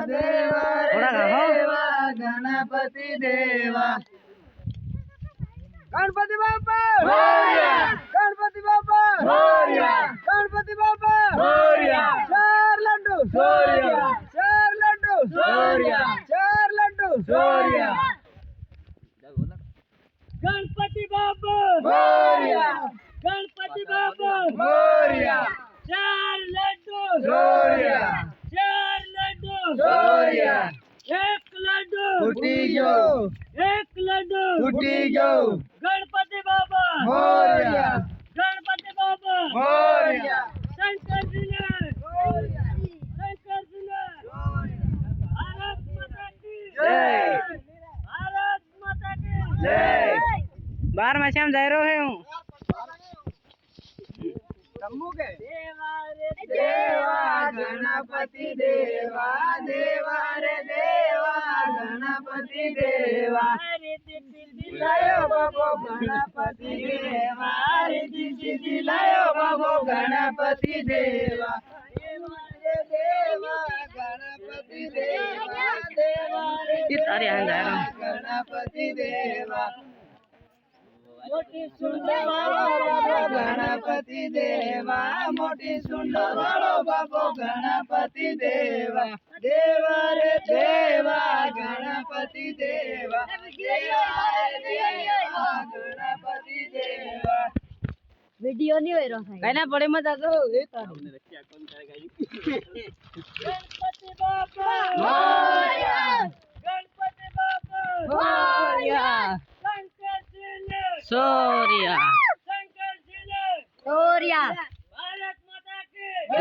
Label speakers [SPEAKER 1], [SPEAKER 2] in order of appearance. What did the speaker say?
[SPEAKER 1] દેવા રે દેવા ગણપતિ દેવા ગણપતિ બાપા મોરયા ગણપતિ બાપા મોરયા ગણપતિ બાપા મોરયા ચાર લડ્ડુ સોરિયા ચાર લડ્ડુ સોરિયા ચાર લડ્ડુ સોરિયા
[SPEAKER 2] ગણપતિ બાપા
[SPEAKER 1] મોરયા
[SPEAKER 2] ગણપતિ બાપા
[SPEAKER 1] મોરયા
[SPEAKER 2] ચાર લડ્ડુ
[SPEAKER 1] સોરિયા
[SPEAKER 2] ચાર લડ્ડુ
[SPEAKER 1] સોરિયા
[SPEAKER 2] એક લડ્ડુ
[SPEAKER 1] ફૂટી ગયો
[SPEAKER 2] એક લડ્ડુ
[SPEAKER 1] ફૂટી ગયો
[SPEAKER 2] ગણપતિ બાપા
[SPEAKER 1] મોરયા
[SPEAKER 2] ગણપતિ બાપા
[SPEAKER 1] મોરયા
[SPEAKER 2] શંકરજીને
[SPEAKER 1] મોરયા
[SPEAKER 2] શંકરજીને ભારત માતા કી
[SPEAKER 1] જય
[SPEAKER 2] ભારત માતા કી
[SPEAKER 1] જય
[SPEAKER 3] 12 માં શ્યામ જઈ રહ્યો હે હું
[SPEAKER 2] દેવા રે
[SPEAKER 1] દેવા ગણપતિ દેવા દેવા રે દેવા ગણપતિ દેવા લાયો બાબો ગણપતિ દેવા રીતિ સીધી લાયો બાબો ગણપતિ દેવા દેવા રે દેવા ગણપતિ દેવા દેવા રે
[SPEAKER 3] એ તારી આ જાય
[SPEAKER 1] ગણપતિ દેવા
[SPEAKER 2] મોટી
[SPEAKER 1] સુંદર વાળો બાબો ગણપતિ દેવા મોટી સુંદર વાળો બાબો ગણપતિ દેવા દેવા રે દેવા ગણપતિ દેવા દેવા રે દેવા ગણપતિ દેવા
[SPEAKER 2] વિડિયો ની હોય રોસાઈ
[SPEAKER 3] કઈ ના પડે મત આગો એ તારી
[SPEAKER 2] ગણપતિ બાપા
[SPEAKER 1] મોરયા
[SPEAKER 2] ગણપતિ બાપા
[SPEAKER 1] મોરયા
[SPEAKER 2] શંકરજીને
[SPEAKER 3] સોરિયા
[SPEAKER 2] શંકરજીને
[SPEAKER 3] સોરિયા